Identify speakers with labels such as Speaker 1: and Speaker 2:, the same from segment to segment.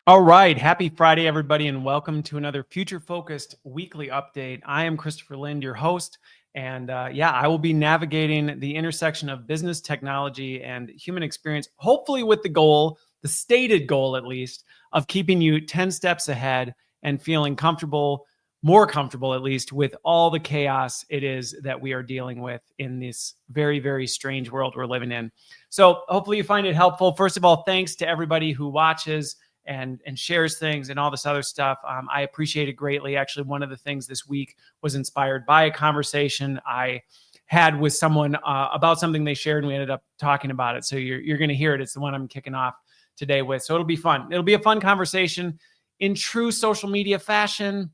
Speaker 1: All right. Happy Friday, everybody, and welcome to another future-focused weekly update. I am Christopher Lind, your host, and I will be navigating the intersection of business, technology, and human experience, hopefully with the goal, the stated goal at least, of keeping you 10 steps ahead and feeling comfortable, more comfortable at least, with all the chaos it is that we are dealing with in this very, very strange world we're living in. So hopefully you find it helpful. First of all, thanks to everybody who watches and shares things and all this other stuff. I appreciate it greatly. Actually, one of the things this week was inspired by a conversation I had with someone about something they shared, and we ended up talking about it. So you're going to hear it. It's the one I'm kicking off today with. So it'll be fun. It'll be a fun conversation. In true social media fashion,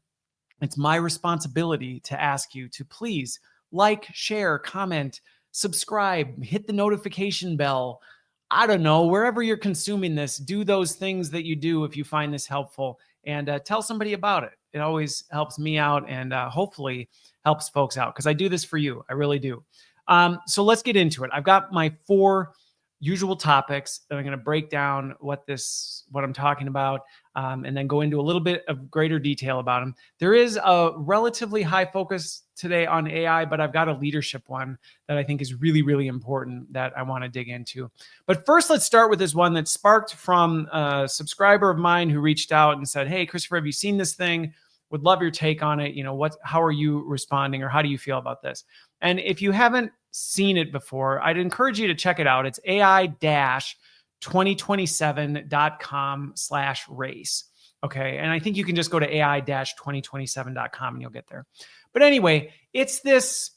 Speaker 1: it's my responsibility to ask you to please like, share, comment, subscribe, hit the notification bell. I don't know, wherever you're consuming this, do those things that you do if you find this helpful, and tell somebody about it. It always helps me out and hopefully helps folks out because I do this for you. I really do. So let's get into it. I've got my 4 usual topics that I'm going to break down what I'm talking about, and then go into a little bit of greater detail about them. There is a relatively high focus today on AI, but I've got a leadership one that I think is really, really important that I want to dig into. But first, let's start with this one that sparked from a subscriber of mine who reached out and said, "Hey, Christopher, have you seen this thing? Would love your take on it. How are you responding, or how do you feel about this?" And if you haven't seen it before, I'd encourage you to check it out. It's AI-2027.com/race. Okay. And I think you can just go to AI-2027.com and you'll get there. But anyway, it's this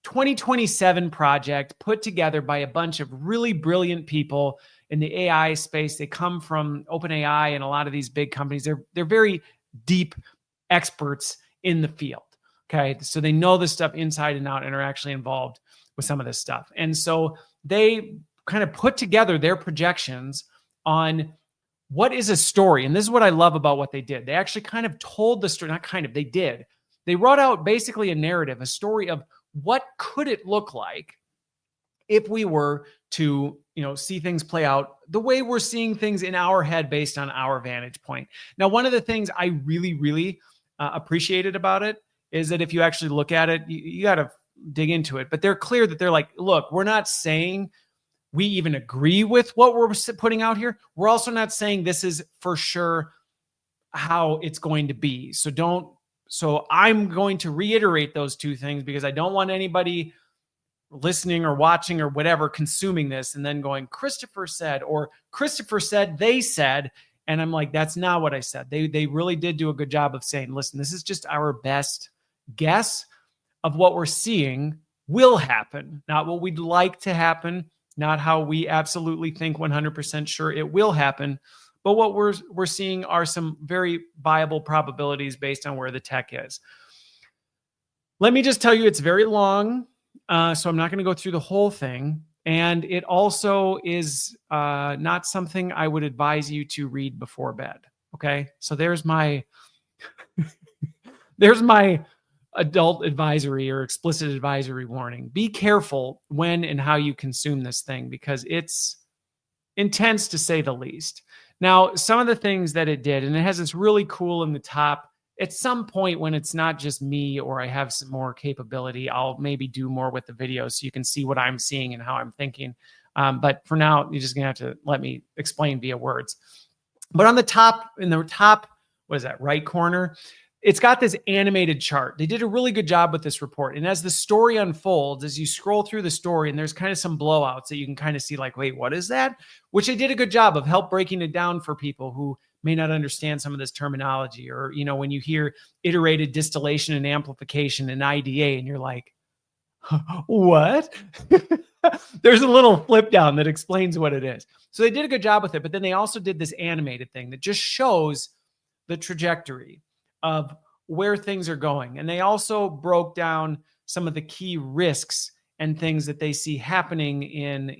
Speaker 1: 2027 project put together by a bunch of really brilliant people in the AI space. They come from OpenAI and a lot of these big companies. They're very deep experts in the field. Okay. So they know this stuff inside and out and are actually involved with some of this stuff. And so they kind of put together their projections on what is a story. And this is what I love about what they did. They actually kind of told the story, they did. They wrote out basically a narrative, a story of what could it look like if we were to, see things play out the way we're seeing things in our head based on our vantage point. Now, one of the things I really, really appreciated about it is that if you actually look at it, you got to dig into it. But they're clear that they're like, look, we're not saying we even agree with what we're putting out here. We're also not saying this is for sure how it's going to be. So I'm going to reiterate those 2 things because I don't want anybody listening or watching or whatever consuming this and then going, Christopher said, or Christopher said, they said. And I'm like, that's not what I said. They really did do a good job of saying, listen, this is just our best guess of what we're seeing will happen, not what we'd like to happen, not how we absolutely think 100% sure it will happen, but what we're seeing are some very viable probabilities based on where the tech is. Let me just tell you, it's very long, so I'm not going to go through the whole thing. And it also is not something I would advise you to read before bed. Okay, so there's my adult advisory or explicit advisory warning. Be careful when and how you consume this thing because it's intense to say the least. Now, some of the things that it did, and it has this really cool in the top. At some point when it's not just me or I have some more capability, I'll maybe do more with the video so you can see what I'm seeing and how I'm thinking. But for now, you're just going to have to let me explain via words. But in the top, what is that, right corner? It's got this animated chart. They did a really good job with this report. And as the story unfolds, as you scroll through the story, and there's kind of some blowouts that you can kind of see like, wait, what is that? Which they did a good job of help breaking it down for people who may not understand some of this terminology. Or, when you hear iterated distillation and amplification and IDA, and you're like, what? There's a little flip down that explains what it is. So they did a good job with it. But then they also did this animated thing that just shows the trajectory of where things are going. And they also broke down some of the key risks and things that they see happening in,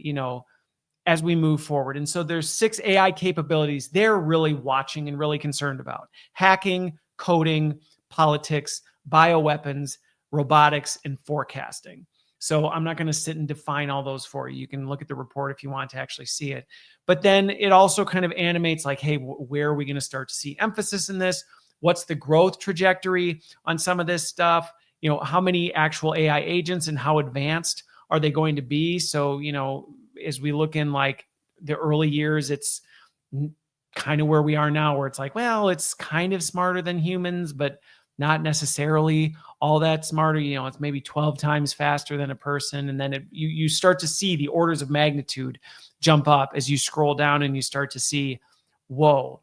Speaker 1: as we move forward. And so there's 6 AI capabilities they're really watching and really concerned about: hacking, coding, politics, bioweapons, robotics, and forecasting. So I'm not going to sit and define all those for you. You can look at the report if you want to actually see it. But then it also kind of animates like, hey, where are we going to start to see emphasis in this? What's the growth trajectory on some of this stuff? How many actual AI agents and how advanced are they going to be? So, as we look in like the early years, it's kind of where we are now, where it's like, well, it's kind of smarter than humans, but not necessarily all that smarter. It's maybe 12 times faster than a person. And then you start to see the orders of magnitude jump up as you scroll down and you start to see, whoa.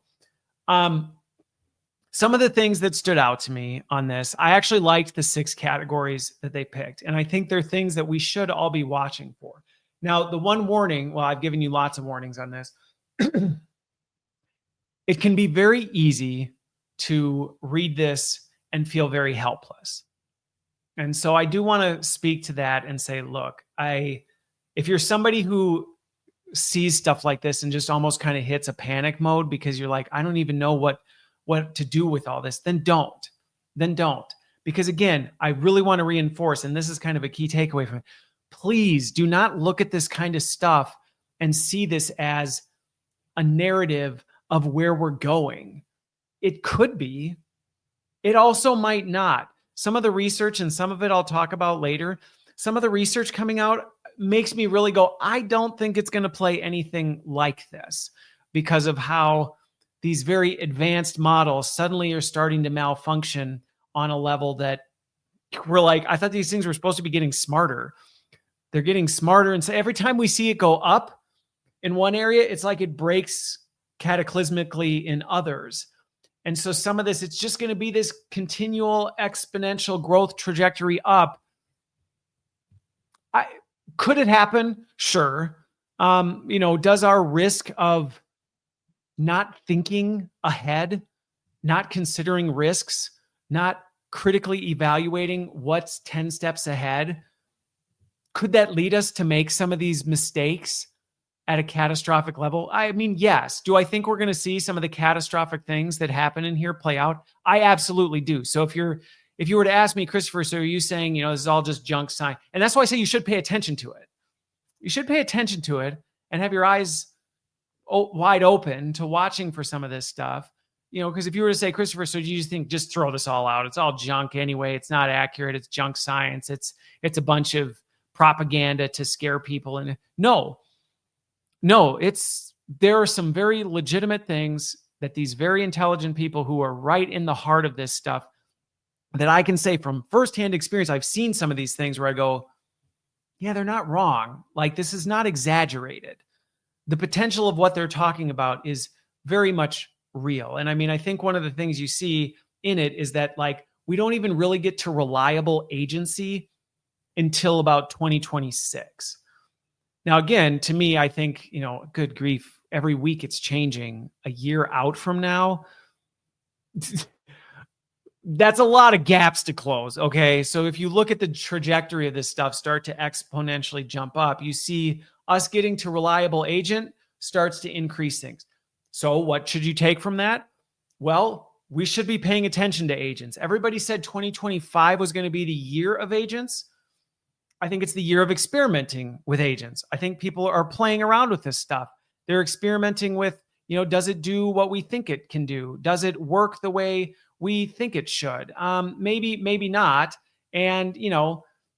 Speaker 1: Some of the things that stood out to me on this, I actually liked the 6 categories that they picked. And I think they're things that we should all be watching for. Now, the one warning, well, I've given you lots of warnings on this. It can be very easy to read this and feel very helpless. And so I do want to speak to that and say, look, if you're somebody who sees stuff like this and just almost kind of hits a panic mode because you're like, I don't even know what to do with all this, then don't. Because again, I really want to reinforce, and this is kind of a key takeaway from it, please do not look at this kind of stuff and see this as a narrative of where we're going. It could be. It also might not. Some of the research, and some of it I'll talk about later, some of the research coming out makes me really go, I don't think it's going to play anything like this, because of how these very advanced models suddenly are starting to malfunction on a level that we're like, I thought these things were supposed to be getting smarter. They're getting smarter. And so every time we see it go up in one area, it's like it breaks cataclysmically in others. And so some of this, it's just going to be this continual exponential growth trajectory up. Could it happen? Sure. Does our risk of not thinking ahead, not considering risks, not critically evaluating what's 10 steps ahead, could that lead us to make some of these mistakes at a catastrophic level? I mean, yes. Do I think we're going to see some of the catastrophic things that happen in here play out? I absolutely do. So if you were to ask me, Christopher, so are you saying, this is all just junk science? And that's why I say you should pay attention to it. You should pay attention to it and have your eyes wide open to watching for some of this stuff. Because if you were to say, Christopher, so do you think just throw this all out? It's all junk anyway. It's not accurate. It's junk science. It's a bunch of propaganda to scare people. And no, there are some very legitimate things that these very intelligent people who are right in the heart of this stuff, that I can say from firsthand experience, I've seen some of these things where I go, yeah, they're not wrong. Like, this is not exaggerated. The potential of what they're talking about is very much real. And I mean, I think one of the things you see in it is that, like, we don't even really get to reliable agency until about 2026. Now, again, to me, I think, good grief, every week it's changing. A year out from now, that's a lot of gaps to close. Okay. So if you look at the trajectory of this stuff start to exponentially jump up, you see us getting to reliable agent starts to increase things. So what should you take from that? Well, we should be paying attention to agents. Everybody said 2025 was going to be the year of agents. I think it's the year of experimenting with agents. I think people are playing around with this stuff. They're experimenting with, does it do what we think it can do? Does it work the way we think it should? Maybe not. And,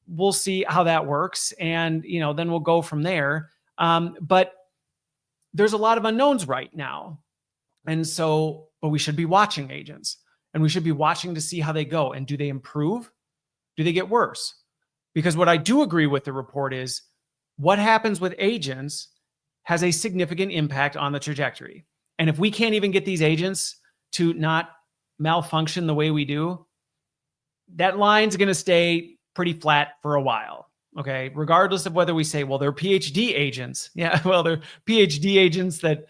Speaker 1: we'll see how that works. And, then we'll go from there. But there's a lot of unknowns right now. And so, but we should be watching agents, and we should be watching to see how they go. And do they improve? Do they get worse? Because what I do agree with the report is what happens with agents has a significant impact on the trajectory. And if we can't even get these agents to not malfunction the way we do, that line's going to stay pretty flat for a while. Okay. Regardless of whether we say, well, they're PhD agents. Yeah. Well, they're PhD agents that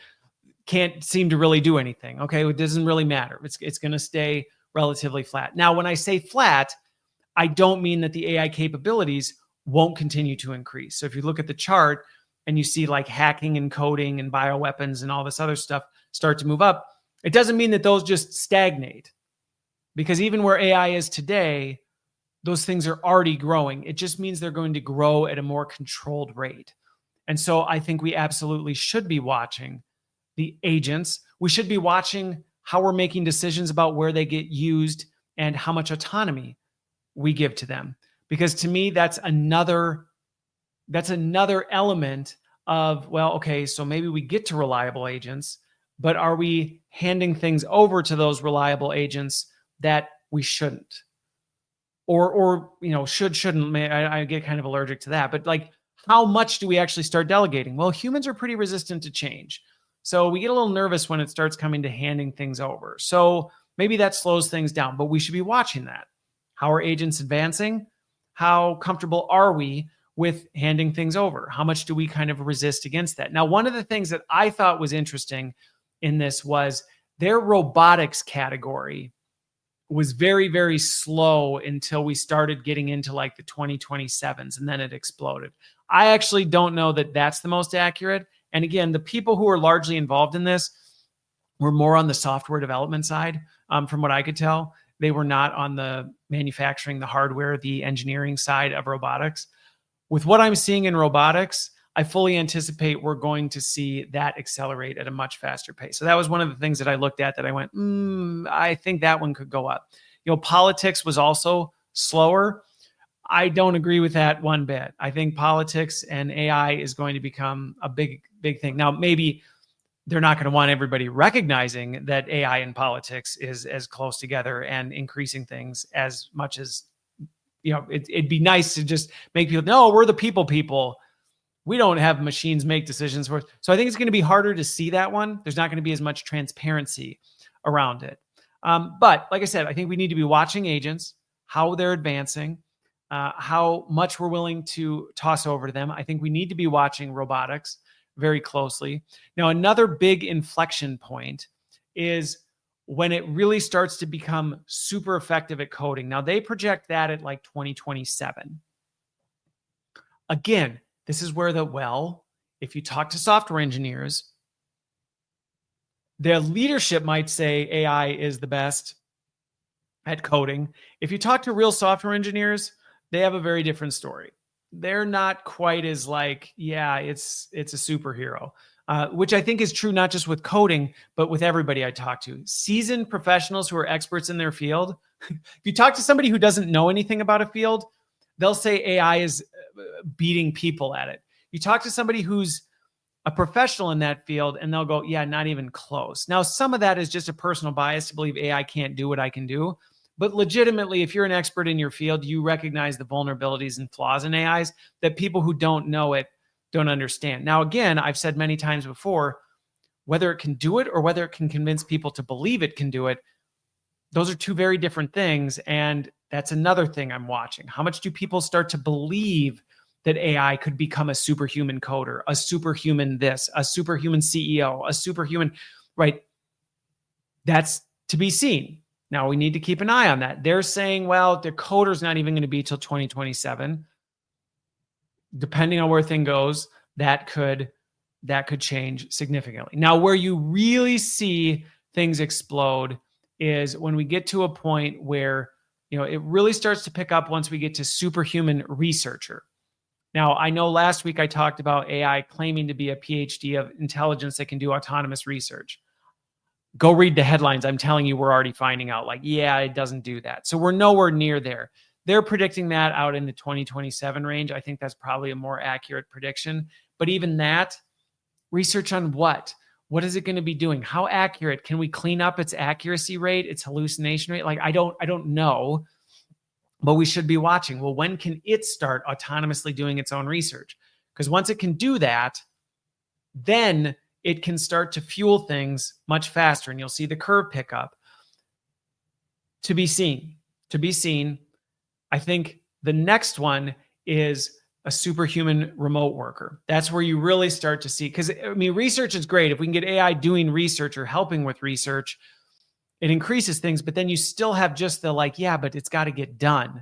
Speaker 1: can't seem to really do anything. Okay. It doesn't really matter. It's going to stay relatively flat. Now, when I say flat, I don't mean that the AI capabilities won't continue to increase. So if you look at the chart and you see like hacking and coding and bioweapons and all this other stuff start to move up, it doesn't mean that those just stagnate. Because even where AI is today, those things are already growing. It just means they're going to grow at a more controlled rate. And so I think we absolutely should be watching the agents. We should be watching how we're making decisions about where they get used and how much autonomy we give to them. Because to me, that's another element of, well, okay, so maybe we get to reliable agents, but are we handing things over to those reliable agents that we shouldn't? Or shouldn't. I get kind of allergic to that, but like, how much do we actually start delegating? Well, humans are pretty resistant to change. So we get a little nervous when it starts coming to handing things over. So maybe that slows things down, but we should be watching that. How are agents advancing? How comfortable are we with handing things over? How much do we kind of resist against that? Now, one of the things that I thought was interesting in this was their robotics category was very, very slow until we started getting into like the 2027s, and then it exploded. I actually don't know that that's the most accurate. And again, the people who are largely involved in this were more on the software development side, from what I could tell. They were not on the manufacturing, the hardware, the engineering side of robotics. With what I'm seeing in robotics, I fully anticipate we're going to see that accelerate at a much faster pace. So that was one of the things that I looked at that I went, I think that one could go up. Politics was also slower. I don't agree with that one bit. I think politics and AI is going to become a big, big thing. Now, maybe they're not going to want everybody recognizing that AI and politics is as close together and increasing things as much as, it'd be nice to just make people know we're the people. We don't have machines make decisions for us. So I think it's going to be harder to see that one. There's not going to be as much transparency around it. But like I said, I think we need to be watching agents, how they're advancing, how much we're willing to toss over to them. I think we need to be watching robotics very closely. Now, another big inflection point is when it really starts to become super effective at coding. Now, they project that at like 2027. Again, this is where if you talk to software engineers, their leadership might say AI is the best at coding. If you talk to real software engineers, they have a very different story. They're not quite as like, yeah, it's a superhero, which I think is true not just with coding, but with everybody I talk to. Seasoned professionals who are experts in their field. If you talk to somebody who doesn't know anything about a field, they'll say AI is beating people at it. You talk to somebody who's a professional in that field and they'll go, yeah, not even close. Now, some of that is just a personal bias to believe AI can't do what I can do. But legitimately, if you're an expert in your field, you recognize the vulnerabilities and flaws in AIs that people who don't know it don't understand. Now, again, I've said many times before, whether it can do it or whether it can convince people to believe it can do it, those are two very different things. And that's another thing I'm watching. How much do people start to believe that AI could become a superhuman coder, a superhuman this, a superhuman CEO, a superhuman, right? That's to be seen. Now, we need to keep an eye on that. They're saying, well, the coder's not even going to be till 2027. Depending on where thing goes, that could change significantly. Now, where you really see things explode is when we get to a point where, it really starts to pick up once we get to superhuman researcher. Now, I know last week I talked about AI claiming to be a PhD of intelligence that can do autonomous research. Go read the headlines. I'm telling you, we're already finding out it doesn't do that. So we're nowhere near there. They're predicting that out in the 2027 range. I think that's probably a more accurate prediction. But even that, research on what? What is it going to be doing? How accurate? Can we clean up its accuracy rate, its hallucination rate? I don't know, but we should be watching. Well, when can it start autonomously doing its own research? Because once it can do that, then it can start to fuel things much faster, and you'll see the curve pick up. To be seen. I think the next one is a superhuman remote worker. That's where you really start to see, because research is great. If we can get AI doing research or helping with research, it increases things, but then you still have just the but it's got to get done.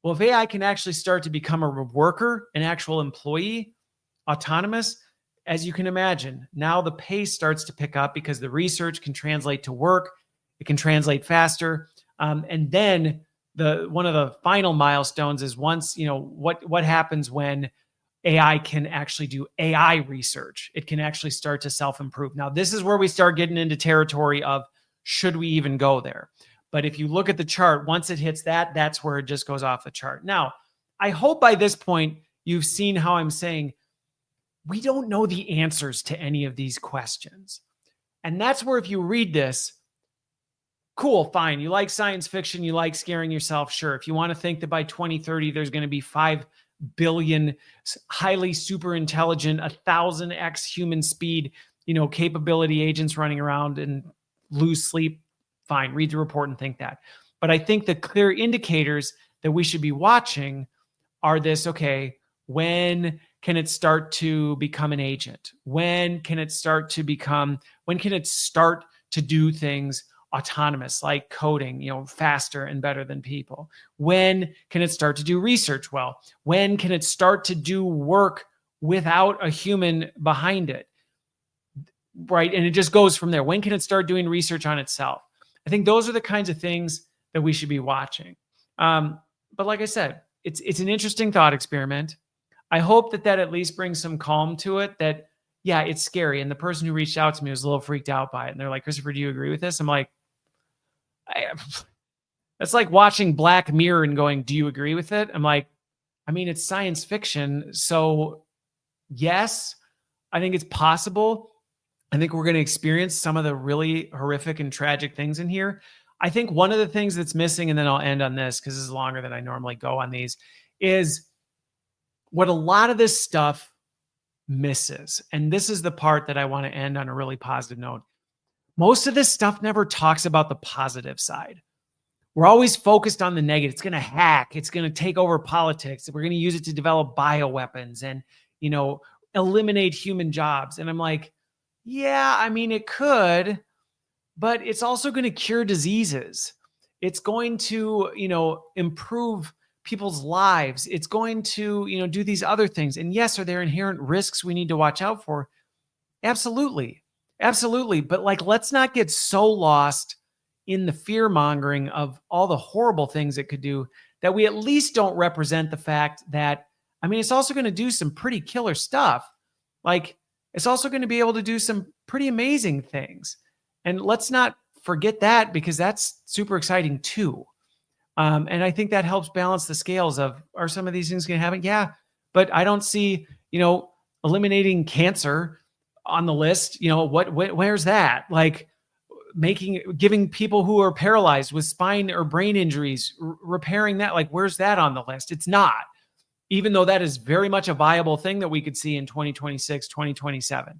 Speaker 1: Well, if AI can actually start to become a worker, an actual employee, autonomous, as you can imagine, now the pace starts to pick up because the research can translate to work. It can translate faster. And then one of the final milestones is once, what happens when AI can actually do AI research. It can actually start to self-improve. Now, this is where we start getting into territory of should we even go there? But if you look at the chart, once it hits that, that's where it just goes off the chart. Now, I hope by this point you've seen how I'm saying we don't know the answers to any of these questions. And that's where if you read this, cool, fine. You like science fiction, you like scaring yourself, sure. If you want to think that by 2030, there's going to be 5 billion highly super intelligent, 1,000x human speed, capability agents running around and lose sleep, fine, read the report and think that. But I think the clear indicators that we should be watching are this, okay, when can it start to become an agent? When can it start to do things autonomous, like coding, faster and better than people? When can it start to do research well? When can it start to do work without a human behind it? Right. And it just goes from there. When can it start doing research on itself? I think those are the kinds of things that we should be watching. But like I said, it's an interesting thought experiment. I hope that at least brings some calm to it, that, yeah, it's scary. And the person who reached out to me was a little freaked out by it. And they're like, Christopher, do you agree with this? I'm like, that's like watching Black Mirror and going, do you agree with it? I'm like, I mean, it's science fiction. So yes, I think it's possible. I think we're going to experience some of the really horrific and tragic things in here. I think one of the things that's missing, and then I'll end on this because this is longer than I normally go on these, is what a lot of this stuff misses. And this is the part that I want to end on a really positive note. Most of this stuff never talks about the positive side. We're always focused on the negative. It's going to hack. It's going to take over politics. We're going to use it to develop bioweapons and, eliminate human jobs. And I'm like, yeah, I mean, it could, but it's also going to cure diseases. It's going to, improve people's lives. It's going to, do these other things. And yes, are there inherent risks we need to watch out for? Absolutely. Absolutely. But let's not get so lost in the fear mongering of all the horrible things it could do that we at least don't represent the fact that, it's also going to do some pretty killer stuff. It's also going to be able to do some pretty amazing things. And let's not forget that, because that's super exciting too. And I think that helps balance the scales of, are some of these things going to happen? Yeah, but I don't see, eliminating cancer on the list. Where's that? Giving people who are paralyzed with spine or brain injuries, repairing that, where's that on the list? It's not, even though that is very much a viable thing that we could see in 2026, 2027.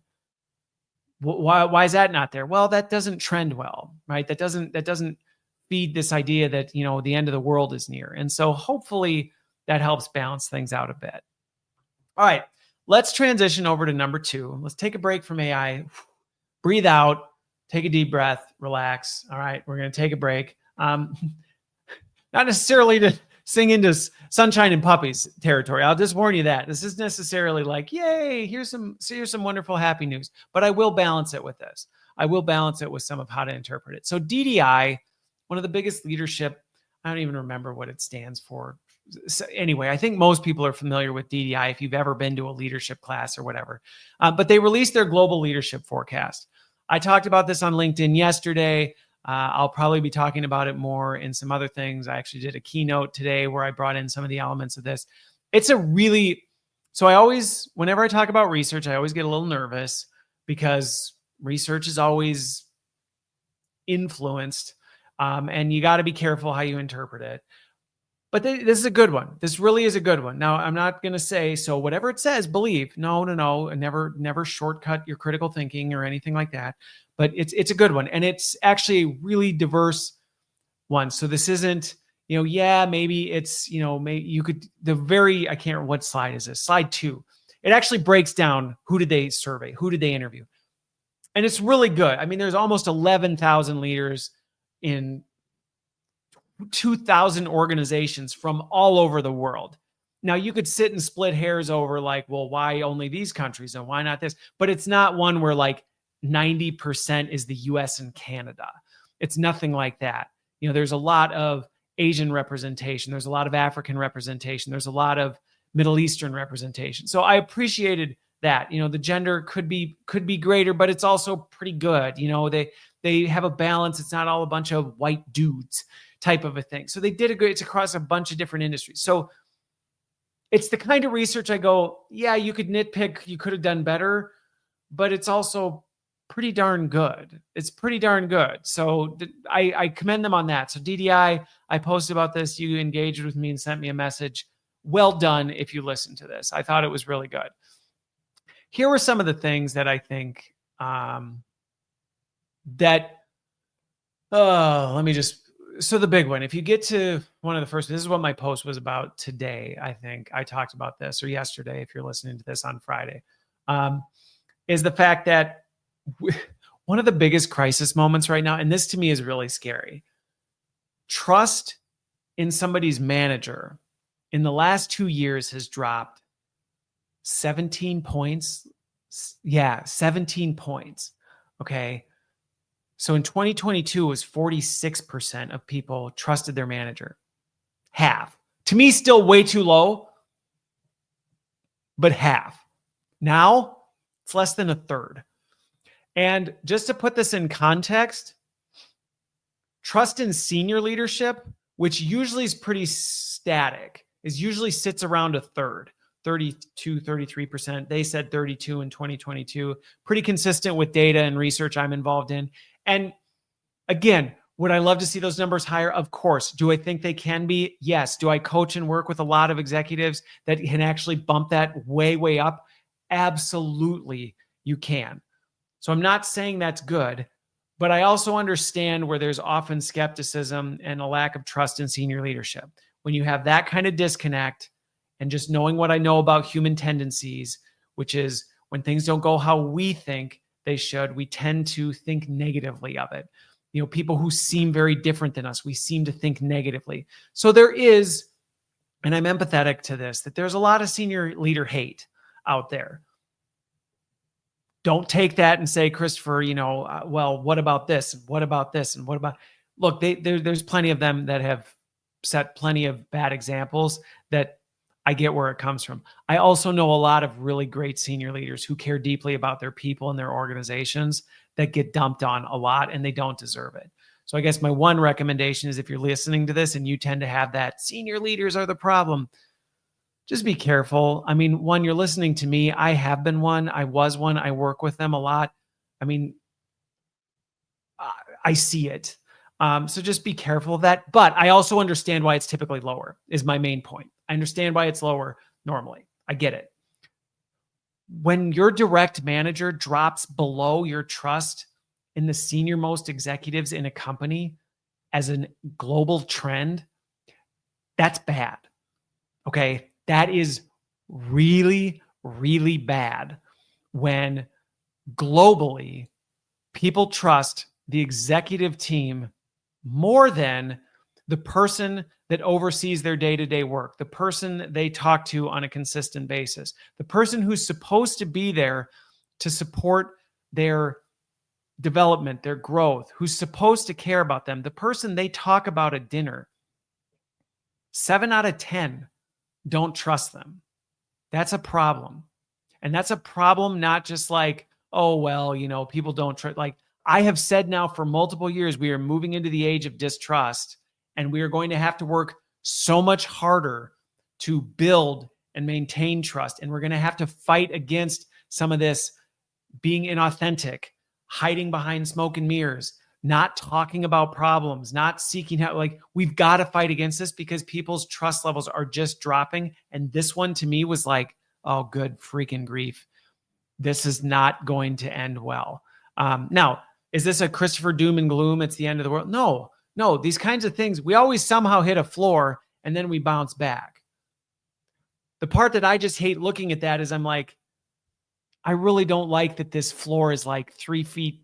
Speaker 1: Why is that not there? Well, that doesn't trend well, right? That doesn't feed this idea that, the end of the world is near. And so hopefully that helps balance things out a bit. All right, let's transition over to number 2. Let's take a break from AI, breathe out, take a deep breath, relax. All right, we're going to take a break. Not necessarily to sing into sunshine and puppies territory. I'll just warn you that this isn't necessarily like, yay, here's some wonderful happy news, but I will balance it with this. I will balance it with some of how to interpret it. So DDI, one of the biggest leadership, I don't even remember what it stands for. So anyway, I think most people are familiar with DDI if you've ever been to a leadership class or whatever. But they released their global leadership forecast. I talked about this on LinkedIn yesterday. I'll probably be talking about it more in some other things. I actually did a keynote today where I brought in some of the elements of this. Whenever I talk about research, I always get a little nervous because research is always influenced, and you got to be careful how you interpret it. But this is a good one. This really is a good one. Now, I'm not going to say, so whatever it says, believe. No. Never shortcut your critical thinking or anything like that. But it's a good one. And it's actually a really diverse one. So this isn't, maybe it's, maybe you could, I can't remember what slide is this, slide 2. It actually breaks down who did they survey, who did they interview. And it's really good. There's almost 11,000 leaders in 2,000 organizations from all over the world. Now, you could sit and split hairs over why only these countries and why not this? But it's not one where 90% is the US and Canada. It's nothing like that. There's a lot of Asian representation. There's a lot of African representation. There's a lot of Middle Eastern representation. So I appreciated that. The gender could be greater, but it's also pretty good. They have a balance. It's not all a bunch of white dudes type of a thing. So they did a great, it's across a bunch of different industries. So it's the kind of research I go, yeah, you could nitpick, you could have done better, but it's also pretty darn good. It's pretty darn good. So I commend them on that. So DDI, I posted about this. You engaged with me and sent me a message. Well done if you listen to this. I thought it was really good. Here were some of the things that I think so the big one, if you get to one of the first, this is what my post was about today. I think I talked about this, or yesterday, if you're listening to this on Friday, is the fact that one of the biggest crisis moments right now, and this to me is really scary, trust in somebody's manager in the last 2 years has dropped 17 points. Yeah, 17 points. Okay. So in 2022, it was 46% of people trusted their manager. Half. To me, still way too low, but half. Now, it's less than a third. And just to put this in context, trust in senior leadership, which usually is pretty static, usually sits around a third, 32, 33%. They said 32 in 2022. Pretty consistent with data and research I'm involved in. And again, would I love to see those numbers higher? Of course. Do I think they can be? Yes. Do I coach and work with a lot of executives that can actually bump that way, way up? Absolutely, you can. So I'm not saying that's good, but I also understand where there's often skepticism and a lack of trust in senior leadership. When you have that kind of disconnect, and just knowing what I know about human tendencies, which is when things don't go how we think they should, we tend to think negatively of it. People who seem very different than us, we seem to think negatively. So there is, and I'm empathetic to this, that there's a lot of senior leader hate out there. Don't take that and say, Christopher, well, what about this? What about this? And what about, look, there's plenty of them that have set plenty of bad examples that I get where it comes from. I also know a lot of really great senior leaders who care deeply about their people and their organizations that get dumped on a lot and they don't deserve it. So I guess my one recommendation is if you're listening to this and you tend to have that senior leaders are the problem, just be careful. I mean, one, you're listening to me. I have been one. I was one. I work with them a lot. I mean, I see it. So just be careful of that. But I also understand why it's typically lower is my main point. I understand why it's lower normally. I get it. When your direct manager drops below your trust in the senior most executives in a company as a global trend, that's bad. Okay. That is really, really bad when globally people trust the executive team more than the person that oversees their day-to-day work, the person they talk to on a consistent basis, the person who's supposed to be there to support their development, their growth, who's supposed to care about them, the person they talk about at dinner. 7 out of 10 don't trust them. That's a problem. And that's a problem, not just like, oh, well, people don't trust. Like I have said now for multiple years, we are moving into the age of distrust, and we are going to have to work so much harder to build and maintain trust. And we're going to have to fight against some of this being inauthentic, hiding behind smoke and mirrors, not talking about problems, not seeking help. Like we've got to fight against this because people's trust levels are just dropping. And this one to me was like, oh, good freaking grief. This is not going to end well. Now, is this a Christopher doom and gloom? It's the end of the world. No, these kinds of things, we always somehow hit a floor and then we bounce back. The part that I just hate looking at that is I'm like, I really don't like that this floor is like 3 feet,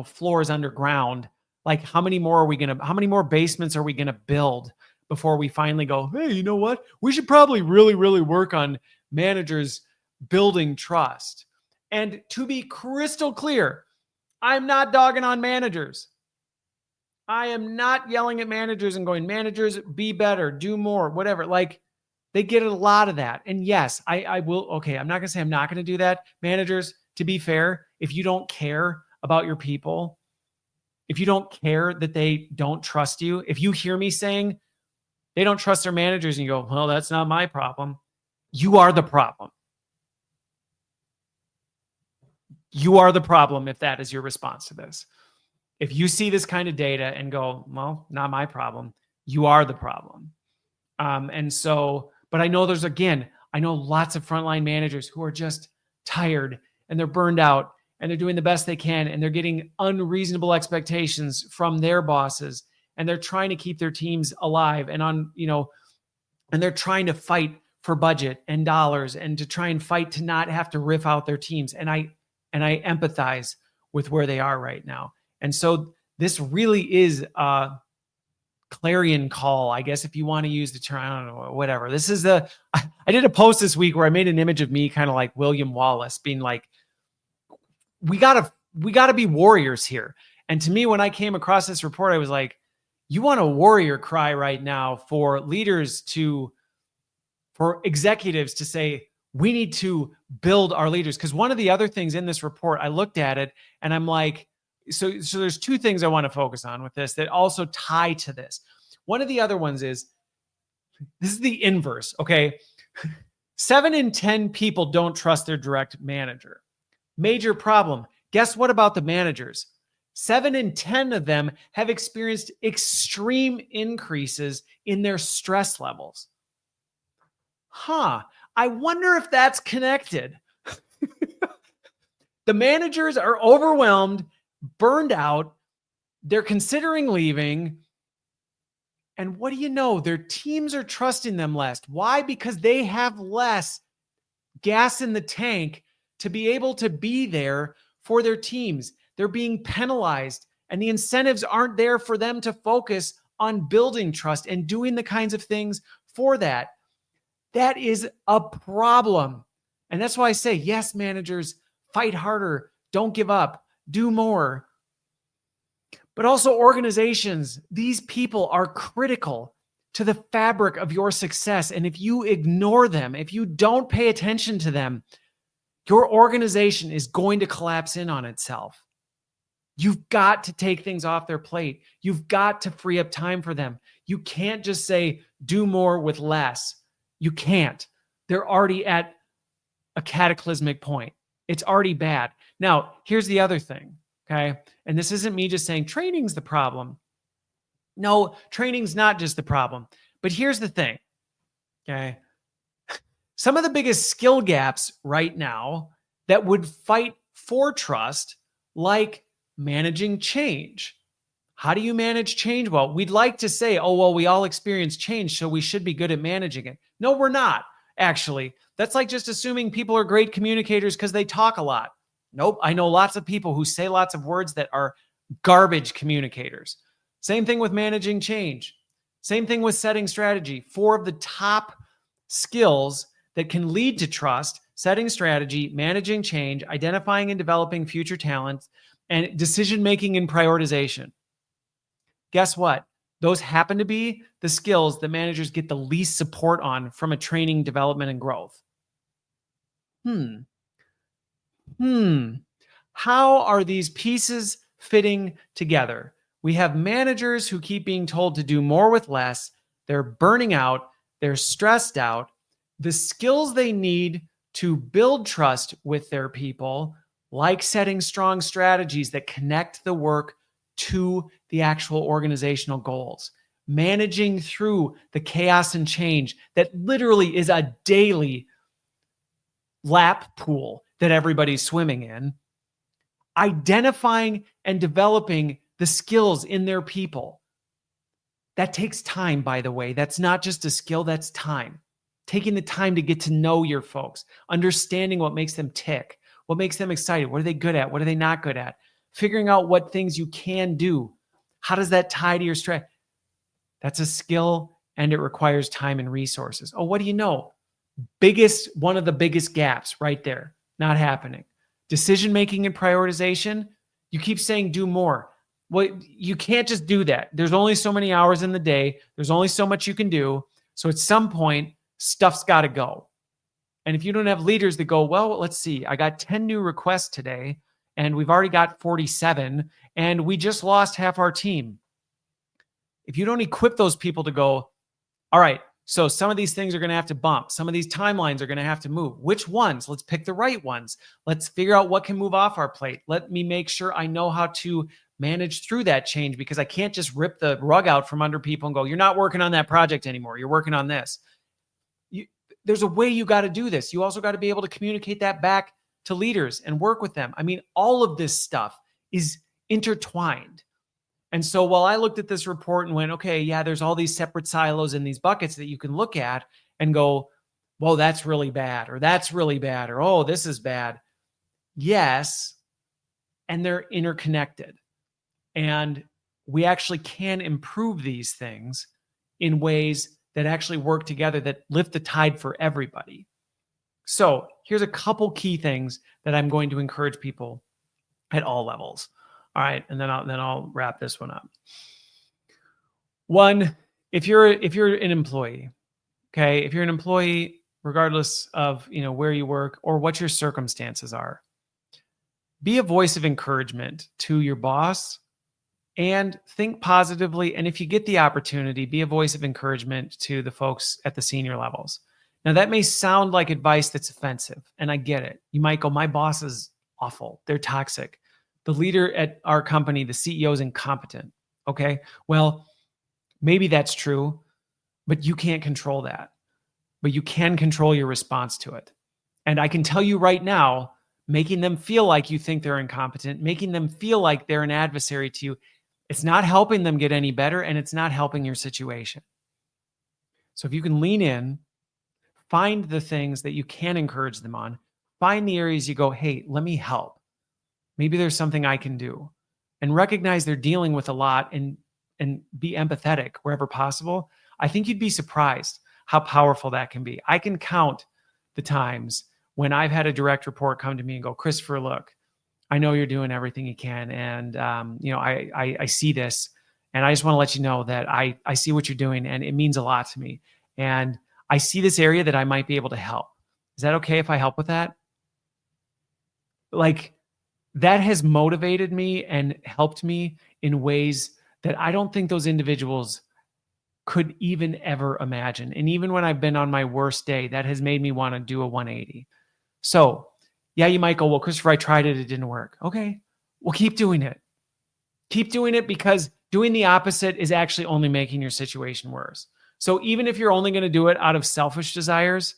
Speaker 1: floors underground. Like how many more basements are we going to build before we finally go, hey, you know what? We should probably really, really work on managers building trust. And to be crystal clear, I'm not dogging on managers. I am not yelling at managers and going, managers, be better, do more, whatever. Like, they get a lot of that. And yes, I will. Okay, I'm not going to say I'm not going to do that. Managers, to be fair, if you don't care about your people, if you don't care that they don't trust you, if you hear me saying they don't trust their managers and you go, well, that's not my problem, you are the problem. You are the problem if that is your response to this. If you see this kind of data and go, well, not my problem, you are the problem. And so, but I know I know lots of frontline managers who are just tired and they're burned out and they're doing the best they can and they're getting unreasonable expectations from their bosses and they're trying to keep their teams alive and and they're trying to fight for budget and dollars and to try and fight to not have to riff out their teams. And I empathize with where they are right now. And so this really is a clarion call, I guess, if you want to use the term, I don't know, whatever. This is I did a post this week where I made an image of me kind of like William Wallace being like, we gotta be warriors here. And to me, when I came across this report, I was like, you want a warrior cry right now for leaders for executives to say, we need to build our leaders. Because one of the other things in this report, I looked at it and I'm like, so there's two things I want to focus on with this that also tie to this. One of the other ones is, this is the inverse, okay? 7 in 10 people don't trust their direct manager. Major problem. Guess what about the managers? 7 in 10 of them have experienced extreme increases in their stress levels. I wonder if that's connected. The managers are overwhelmed, burned out. They're considering leaving. And what do you know? Their teams are trusting them less. Why? Because they have less gas in the tank to be able to be there for their teams. They're being penalized, and the incentives aren't there for them to focus on building trust and doing the kinds of things for that. That is a problem. And that's why I say, yes, managers, fight harder, don't give up, do more. But also organizations, these people are critical to the fabric of your success. And if you ignore them, if you don't pay attention to them, your organization is going to collapse in on itself. You've got to take things off their plate. You've got to free up time for them. You can't just say, do more with less. You can't. They're already at a cataclysmic point. It's already bad. Now, here's the other thing, okay? And this isn't me just saying training's the problem. No, training's not just the problem. But here's the thing, okay? Some of the biggest skill gaps right now that would fight for trust, like managing change. How do you manage change? Well, we'd like to say, oh, well, we all experience change, so we should be good at managing it. No, we're not, actually. That's like just assuming people are great communicators because they talk a lot. Nope. I know lots of people who say lots of words that are garbage communicators. Same thing with managing change. Same thing with setting strategy. 4 of the top skills that can lead to trust: setting strategy, managing change, identifying and developing future talents, and decision-making and prioritization. Guess what? Those happen to be the skills that managers get the least support on from a training, development, and growth. How are these pieces fitting together? We have managers who keep being told to do more with less. They're burning out. They're stressed out. The skills they need to build trust with their people, like setting strong strategies that connect the work to the actual organizational goals, managing through the chaos and change that literally is a daily lap pool that everybody's swimming in, identifying and developing the skills in their people. That takes time, by the way. That's not just a skill, that's time. Taking the time to get to know your folks, understanding what makes them tick, what makes them excited, what are they good at, what are they not good at, figuring out what things you can do. How does that tie to your strategy? That's a skill, and it requires time and resources. Oh, what do you know? One of the biggest gaps right there, not happening. Decision-making and prioritization. You keep saying do more. Well, you can't just do that. There's only so many hours in the day. There's only so much you can do. So at some point, stuff's got to go. And if you don't have leaders that go, well, let's see, I got 10 new requests today, and we've already got 47, and we just lost half our team. If you don't equip those people to go, all right, so some of these things are going to have to bump. Some of these timelines are going to have to move. Which ones? Let's pick the right ones. Let's figure out what can move off our plate. Let me make sure I know how to manage through that change, because I can't just rip the rug out from under people and go, you're not working on that project anymore. You're working on this. There's a way you got to do this. You also got to be able to communicate that back to leaders and work with them. I mean, all of this stuff is intertwined. And so while I looked at this report and went, okay, yeah, there's all these separate silos in these buckets that you can look at and go, well, that's really bad, or that's really bad, or, oh, this is bad. Yes. And they're interconnected. And we actually can improve these things in ways that actually work together, that lift the tide for everybody. So here's a couple key things that I'm going to encourage people at all levels. All right, and then I'll wrap this one up. One, if you're an employee, okay, if you're an employee, regardless of where you work or what your circumstances are, be a voice of encouragement to your boss and think positively. And if you get the opportunity, be a voice of encouragement to the folks at the senior levels. Now, that may sound like advice that's offensive, and I get it. You might go, my boss is awful. They're toxic. The leader at our company, the CEO, is incompetent. Okay, well, maybe that's true, but you can't control that. But you can control your response to it. And I can tell you right now, making them feel like you think they're incompetent, making them feel like they're an adversary to you, it's not helping them get any better, and it's not helping your situation. So if you can lean in, find the things that you can encourage them on, find the areas you go, hey, let me help. Maybe there's something I can do, and recognize they're dealing with a lot, and be empathetic wherever possible. I think you'd be surprised how powerful that can be. I can count the times when I've had a direct report come to me and go, Christopher, look, I know you're doing everything you can. And, I see this, and I just want to let you know that I see what you're doing, and it means a lot to me. And I see this area that I might be able to help. Is that okay if I help with that? Like, that has motivated me and helped me in ways that I don't think those individuals could even ever imagine. And even when I've been on my worst day, that has made me want to do a 180. So yeah, you might go, well, Christopher, I tried it. It didn't work. Okay, well, keep doing it. Keep doing it, because doing the opposite is actually only making your situation worse. So even if you're only going to do it out of selfish desires,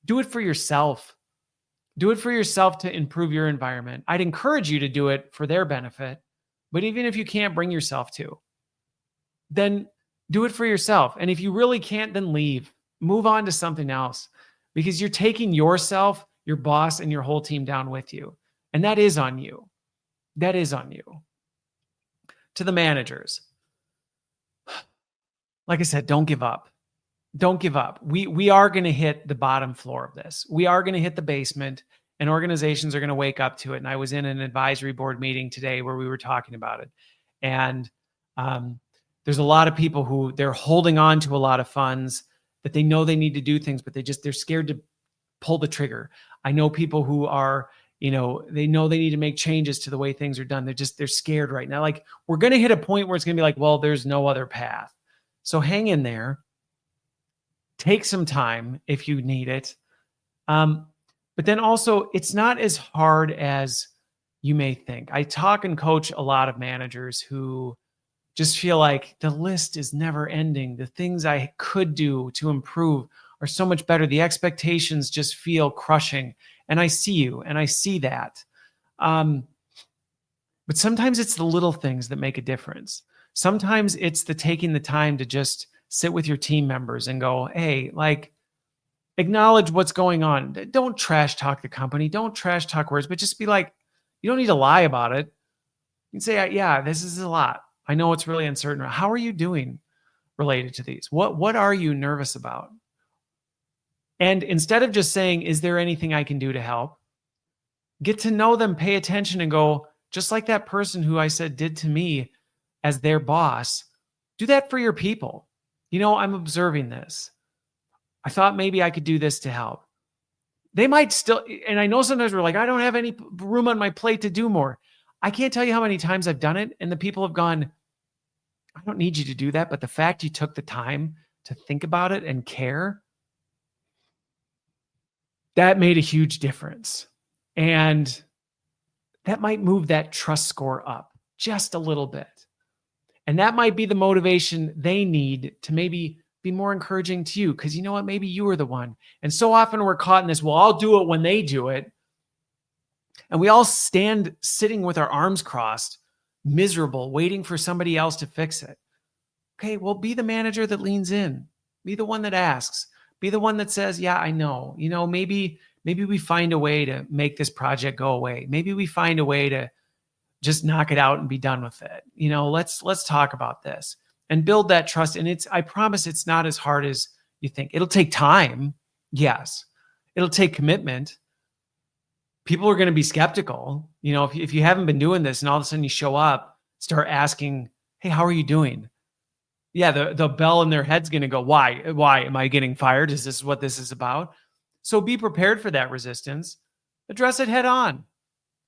Speaker 1: do it for yourself. Do it for yourself to improve your environment. I'd encourage you to do it for their benefit. But even if you can't bring yourself to, then do it for yourself. And if you really can't, then leave. Move on to something else, because you're taking yourself, your boss, and your whole team down with you. And that is on you. That is on you. To the managers, like I said, don't give up. Don't give up. We are going to hit the bottom floor of this. We are going to hit the basement, and organizations are going to wake up to it. And I was in an advisory board meeting today where we were talking about it. And there's a lot of people who they're holding on to a lot of funds that they know they need to do things, but they're scared to pull the trigger. I know people who are, they know they need to make changes to the way things are done. They're scared right now. Like, we're going to hit a point where it's going to be like, well, there's no other path. So hang in there. Take some time if you need it. But then also, it's not as hard as you may think. I talk and coach a lot of managers who just feel like the list is never ending. The things I could do to improve are so much better. The expectations just feel crushing. And I see you, and I see that. But sometimes it's the little things that make a difference. Sometimes it's the taking the time to just sit with your team members and go, hey, like, acknowledge what's going on. Don't trash talk the company. Don't trash talk words, but just be like, you don't need to lie about it. You can say, yeah, this is a lot. I know it's really uncertain. How are you doing related to these? What are you nervous about? And instead of just saying, is there anything I can do to help? Get to know them, pay attention, and go, just like that person who I said did to me as their boss. Do that for your people. I'm observing this. I thought maybe I could do this to help. They might still, and I know sometimes we're like, I don't have any room on my plate to do more. I can't tell you how many times I've done it, and the people have gone, I don't need you to do that, but the fact you took the time to think about it and care, that made a huge difference. And that might move that trust score up just a little bit. And that might be the motivation they need to maybe be more encouraging to you, because you know what? Maybe you were the one. And so often we're caught in this, well, I'll do it when they do it. And we all stand sitting with our arms crossed, miserable, waiting for somebody else to fix it. Okay, well, be the manager that leans in. Be the one that asks. Be the one that says, yeah, I know. Maybe we find a way to make this project go away. Maybe we find a way to just knock it out and be done with it. Let's talk about this and build that trust. And I promise it's not as hard as you think. It'll take time. Yes. It'll take commitment. People are going to be skeptical. If you haven't been doing this and all of a sudden you show up, start asking, hey, how are you doing? Yeah, the bell in their head's going to go, why? Why am I getting fired? Is this what this is about? So be prepared for that resistance. Address it head on.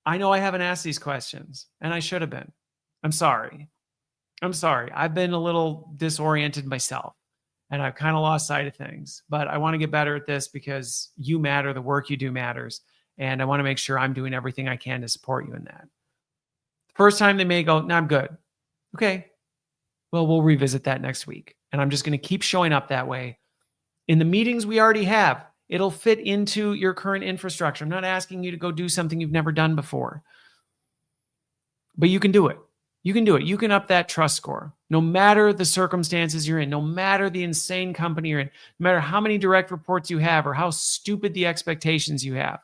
Speaker 1: I know I haven't asked these questions, and I should have been. I'm sorry. I've been a little disoriented myself, and I've kind of lost sight of things. But I want to get better at this because you matter. The work you do matters. And I want to make sure I'm doing everything I can to support you in that. First time they may go, no, I'm good. Okay. Well, we'll revisit that next week. And I'm just going to keep showing up that way. In the meetings we already have, it'll fit into your current infrastructure. I'm not asking you to go do something you've never done before. But you can do it. You can do it. You can up that trust score. No matter the circumstances you're in, no matter the insane company you're in, no matter how many direct reports you have or how stupid the expectations you have,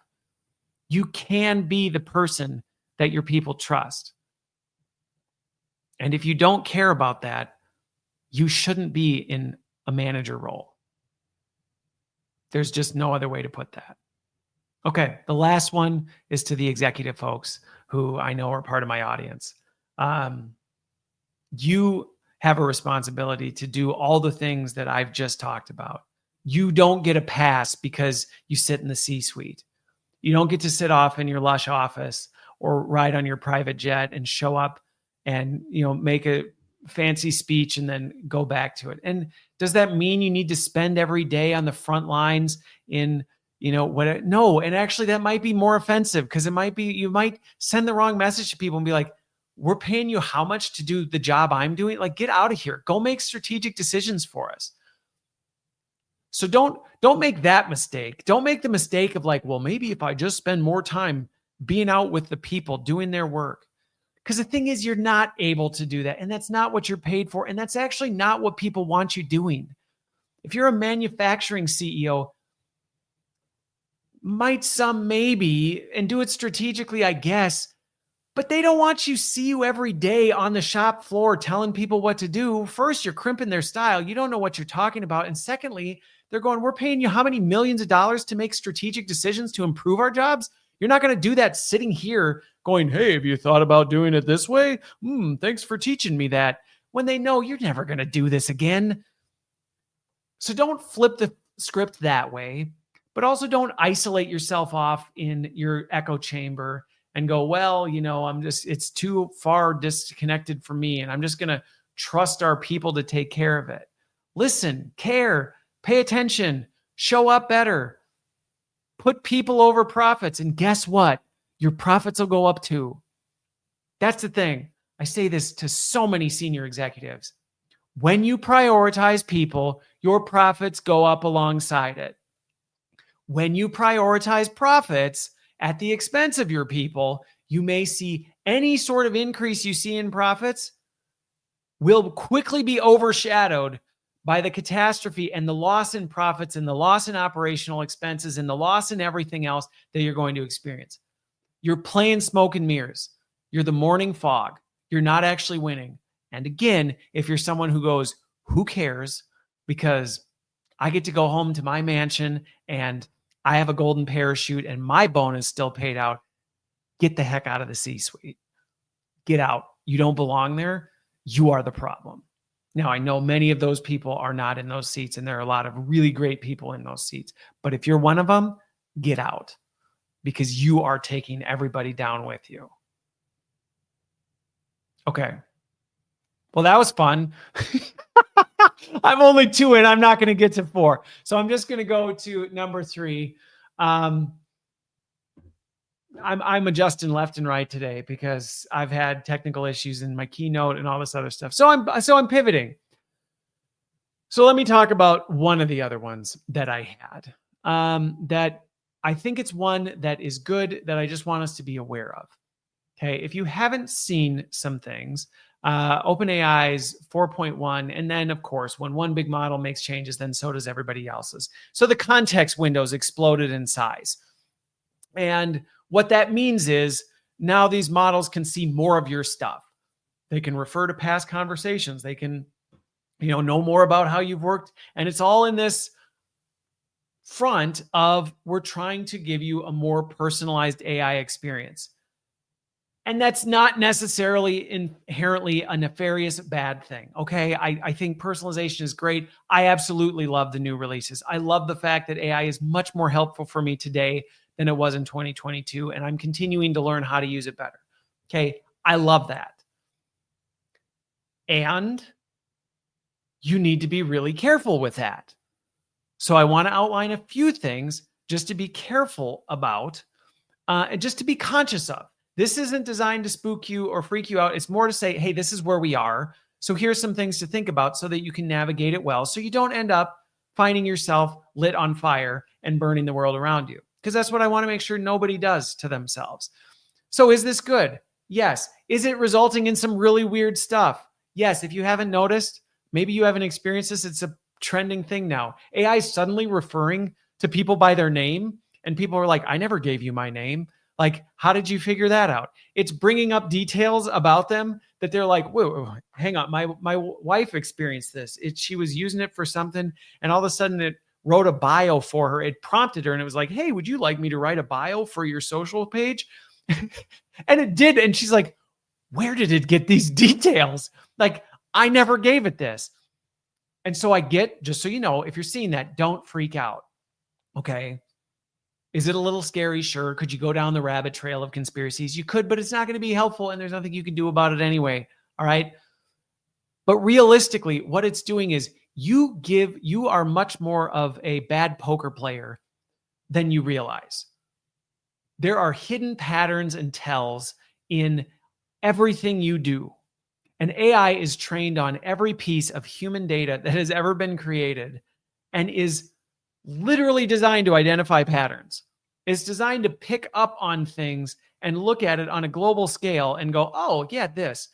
Speaker 1: you can be the person that your people trust. And if you don't care about that, you shouldn't be in a manager role. There's just no other way to put that. Okay, the last one is to the executive folks who I know are part of my audience. You have a responsibility to do all the things that I've just talked about. You don't get a pass because you sit in the C-suite. You don't get to sit off in your lush office or ride on your private jet and show up and make a fancy speech and then go back to it. And does that mean you need to spend every day on the front lines in no? And actually that might be more offensive because you might send the wrong message to people and be like, we're paying you how much to do the job I'm doing? Like, get out of here. Go make strategic decisions for us. So don't make that mistake. Don't make the mistake of like, well, maybe if I just spend more time being out with the people doing their work. Because the thing is, you're not able to do that. And that's not what you're paid for. And that's actually not what people want you doing. If you're a manufacturing CEO, might some maybe, and do it strategically, I guess, but they don't want you see you every day on the shop floor telling people what to do. First, you're crimping their style. You don't know what you're talking about. And secondly, they're going, we're paying you how many millions of dollars to make strategic decisions to improve our jobs? You're not going to do that sitting here going, hey, have you thought about doing it this way? Thanks for teaching me that. When they know you're never going to do this again. So don't flip the script that way, but also don't isolate yourself off in your echo chamber and go, well, it's too far disconnected for me. And I'm just going to trust our people to take care of it. Listen, care, pay attention, show up better. Put people over profits. And guess what? Your profits will go up too. That's the thing. I say this to so many senior executives. When you prioritize people, your profits go up alongside it. When you prioritize profits at the expense of your people, you may see any sort of increase you see in profits will quickly be overshadowed by the catastrophe and the loss in profits and the loss in operational expenses and the loss in everything else that you're going to experience. You're playing smoke and mirrors. You're the morning fog. You're not actually winning. And again, if you're someone who goes, who cares? Because I get to go home to my mansion and I have a golden parachute and my bonus still paid out. Get the heck out of the C-suite. get out. You don't belong there. You are the problem. Now, I know many of those people are not in those seats, and there are a lot of really great people in those seats. But if you're one of them, get out, because you are taking everybody down with you. Okay. Well, that was fun. I'm only 2 in. I'm not going to get to 4. So I'm just going to go to number 3. I'm adjusting left and right today because I've had technical issues in my keynote and all this other stuff. So I'm pivoting. So let me talk about one of the other ones that I had, that I think it's one that is good, that I just want us to be aware of. Okay. If you haven't seen some things, OpenAI's 4.1, and then of course, when one big model makes changes, then so does everybody else's. So the context windows exploded in size. And what that means is now these models can see more of your stuff. They can refer to past conversations. They can, know more about how you've worked. And it's all in this front of, we're trying to give you a more personalized AI experience. And that's not necessarily inherently a nefarious bad thing. Okay. I think personalization is great. I absolutely love the new releases. I love the fact that AI is much more helpful for me today than it was in 2022. And I'm continuing to learn how to use it better. Okay. I love that. And you need to be really careful with that. So I want to outline a few things just to be careful about, and just to be conscious of. This isn't designed to spook you or freak you out. It's more to say, hey, this is where we are. So here's some things to think about so that you can navigate it well, so you don't end up finding yourself lit on fire and burning the world around you. Because that's what I want to make sure nobody does to themselves. So is this good? Yes. Is it resulting in some really weird stuff? Yes. If you haven't noticed, maybe you haven't experienced this, it's a trending thing now. AI is suddenly referring to people by their name, and people are like, I never gave you my name. Like, how did you figure that out? It's bringing up details about them that they're like, whoa, hang on. My wife experienced this. She was using it for something, and all of a sudden it wrote a bio for her. It prompted her, and it was like, hey, would you like me to write a bio for your social page? And it did. And she's like, where did it get these details? Like, I never gave it this. And so I get, just so you know, if you're seeing that, don't freak out. Okay. Is it a little scary? Sure. Could you go down the rabbit trail of conspiracies? You could, but it's not going to be helpful, and there's nothing you can do about it anyway. All right. But realistically, what it's doing is you are much more of a bad poker player than you realize. There are hidden patterns and tells in everything you do. And AI is trained on every piece of human data that has ever been created, and is literally designed to identify patterns. It's designed to pick up on things and look at it on a global scale and go, oh, yeah, this.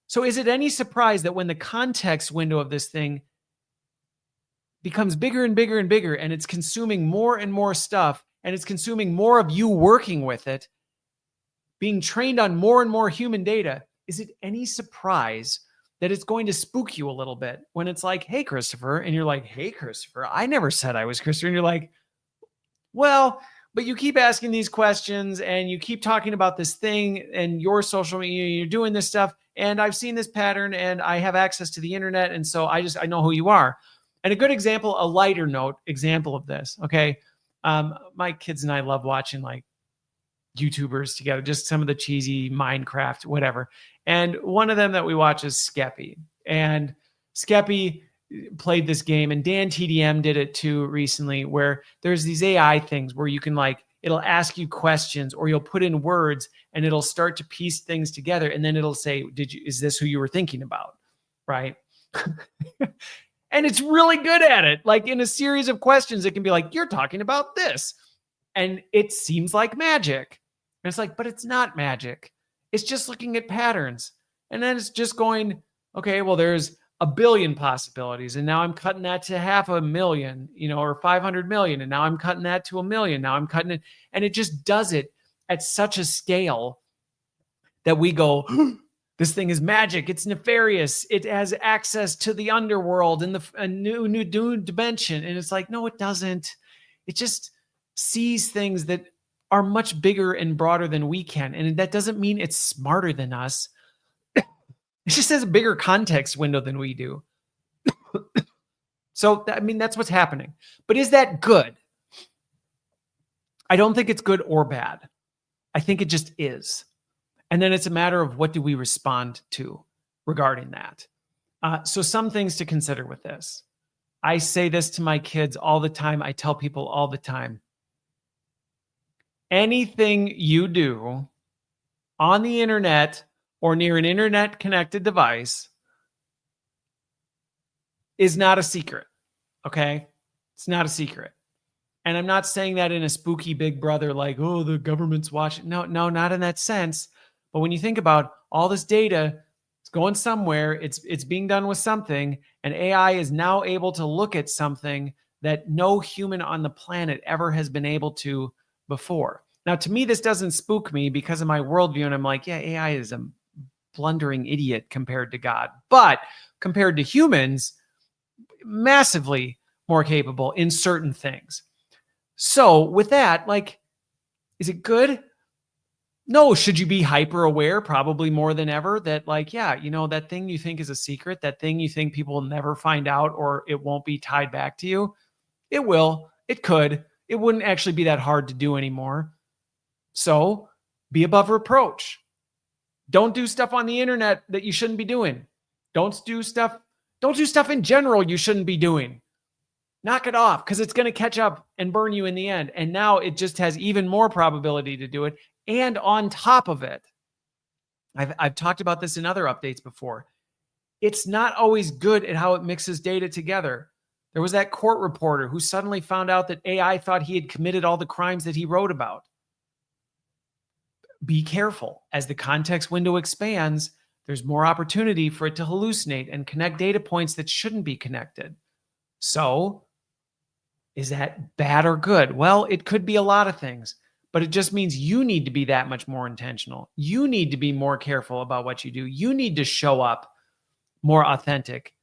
Speaker 1: So is it any surprise that when the context window of this thing becomes bigger and bigger and bigger, and it's consuming more and more stuff, and it's consuming more of you working with it, being trained on more and more human data, is it any surprise that it's going to spook you a little bit when it's like, hey, Christopher, and you're like, hey, Christopher, I never said I was Christopher. And you're like, well, but you keep asking these questions, and you keep talking about this thing, and your social media, you're doing this stuff, and I've seen this pattern, and I have access to the internet, and so I know who you are. And a good example, a lighter note example of this, okay? My kids and I love watching like YouTubers together, just some of the cheesy Minecraft, whatever. And one of them that we watch is Skeppy. And Skeppy played this game, and Dan TDM did it too recently, where there's these AI things where you can it'll ask you questions, or you'll put in words, and it'll start to piece things together. And then it'll say, is this who you were thinking about? Right. And it's really good at it. Like in a series of questions, it can be like, you're talking about this. And it seems like magic. And it's like, but it's not magic. It's just looking at patterns. And then it's just going, okay, well, there's a billion possibilities. And now I'm cutting that to 500,000, or 500 million. And now I'm cutting that to 1 million. Now I'm cutting it. And it just does it at such a scale that we go, this thing is magic. It's nefarious. It has access to the underworld and a new dimension. And it's like, no, it doesn't. It just sees things that are much bigger and broader than we can. And that doesn't mean it's smarter than us. It just has a bigger context window than we do. So, I mean, that's what's happening. But is that good? I don't think it's good or bad. I think it just is. And then it's a matter of what do we respond to regarding that. So some things to consider with this. I say this to my kids all the time. I tell people all the time. Anything you do on the internet or near an internet connected device is not a secret. Okay? It's not a secret. And I'm not saying that in a spooky big brother, like, oh, the government's watching. No, not in that sense. But when you think about all this data, it's going somewhere, it's being done with something, and AI is now able to look at something that no human on the planet ever has been able to before. Now, to me, this doesn't spook me because of my worldview, and I'm like, yeah, AI is a blundering idiot compared to God. But compared to humans, massively more capable in certain things. So with that, like, is it good? No. Should you be hyper aware? Probably more than ever that, like, yeah, that thing you think is a secret, that thing you think people will never find out or it won't be tied back to you. It will. It could. It wouldn't actually be that hard to do anymore. So be above reproach. Don't do stuff on the internet that you shouldn't be doing. Don't do stuff in general you shouldn't be doing. Knock it off because it's going to catch up and burn you in the end. And now it just has even more probability to do it. And on top of it, I've talked about this in other updates before. It's not always good at how it mixes data together. There was that court reporter who suddenly found out that AI thought he had committed all the crimes that he wrote about. Be careful. As the context window expands, there's more opportunity for it to hallucinate and connect data points that shouldn't be connected. So, is that bad or good? Well, it could be a lot of things, but it just means you need to be that much more intentional. You need to be more careful about what you do. You need to show up more authentic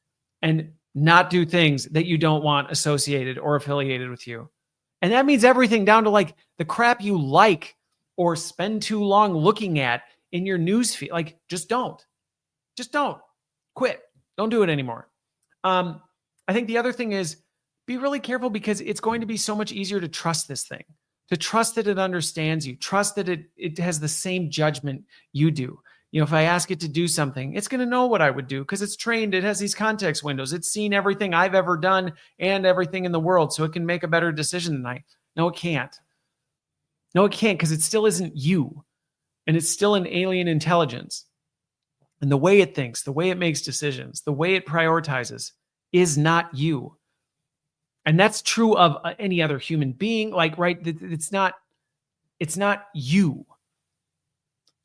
Speaker 1: and not do things that you don't want associated or affiliated with you. And that means everything down to like the crap you like or spend too long looking at in your newsfeed. Like, just don't. Just don't. Quit. Don't do it anymore. I think the other thing is be really careful because it's going to be so much easier to trust this thing, to trust that it understands you, trust that it has the same judgment you do. If I ask it to do something, it's going to know what I would do because it's trained. It has these context windows. It's seen everything I've ever done and everything in the world, so it can make a better decision than I. No, it can't. No, it can't because it still isn't you, and it's still an alien intelligence. And the way it thinks, the way it makes decisions, the way it prioritizes is not you. And that's true of any other human being. Like, right? It's not you.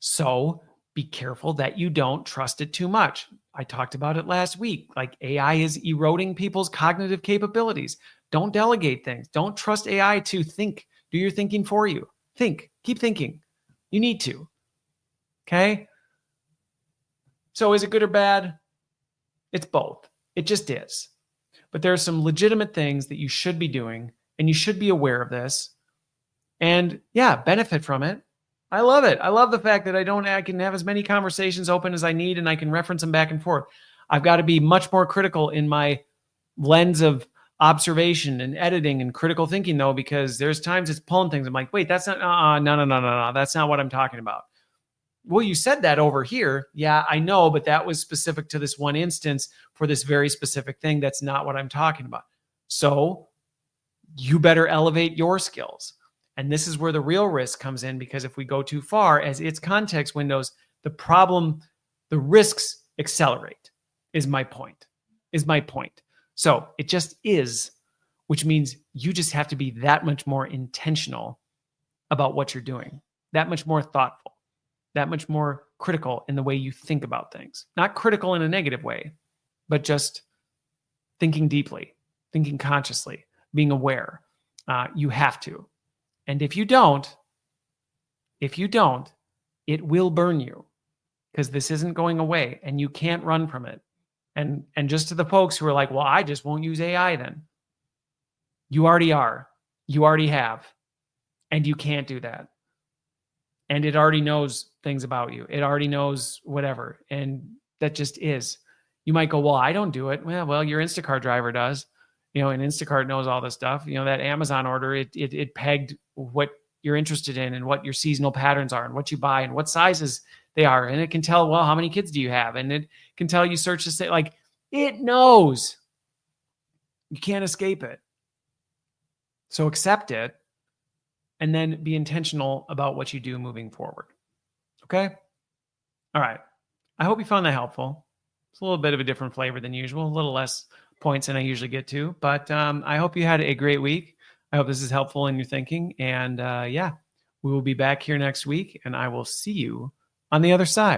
Speaker 1: So be careful that you don't trust it too much. I talked about it last week. Like, AI is eroding people's cognitive capabilities. Don't delegate things. Don't trust AI to think, do your thinking for you. Think, keep thinking. You need to. Okay? So is it good or bad? It's both. It just is. But there are some legitimate things that you should be doing, and you should be aware of this. And yeah, benefit from it. I love it. I love the fact that I can have as many conversations open as I need, and I can reference them back and forth. I've got to be much more critical in my lens of observation and editing and critical thinking, though, because there's times it's pulling things. I'm like, wait, that's not, no. That's not what I'm talking about. Well, you said that over here. Yeah, I know, but that was specific to this one instance for this very specific thing. That's not what I'm talking about. So you better elevate your skills. And this is where the real risk comes in, because if we go too far as its context windows, the risks accelerate is my point. So it just is, which means you just have to be that much more intentional about what you're doing, that much more thoughtful, that much more critical in the way you think about things. Not critical in a negative way, but just thinking deeply, thinking consciously, being aware. You have to. And if you don't, it will burn you, because this isn't going away and you can't run from it. And just to the folks who are like, well, I just won't use AI then. You already are. You already have. And you can't do that. And it already knows things about you. It already knows whatever. And that just is. You might go, well, I don't do it. Well, your Instacart driver does, and Instacart knows all this stuff. That Amazon order, it pegged what you're interested in and what your seasonal patterns are and what you buy and what sizes they are. And it can tell, well, how many kids do you have? And it can tell you search to say, like, it knows. You can't escape it. So accept it and then be intentional about what you do moving forward. Okay? All right. I hope you found that helpful. It's a little bit of a different flavor than usual, a little less points than I usually get to, but I hope you had a great week. I hope this is helpful in your thinking. And we will be back here next week, and I will see you on the other side.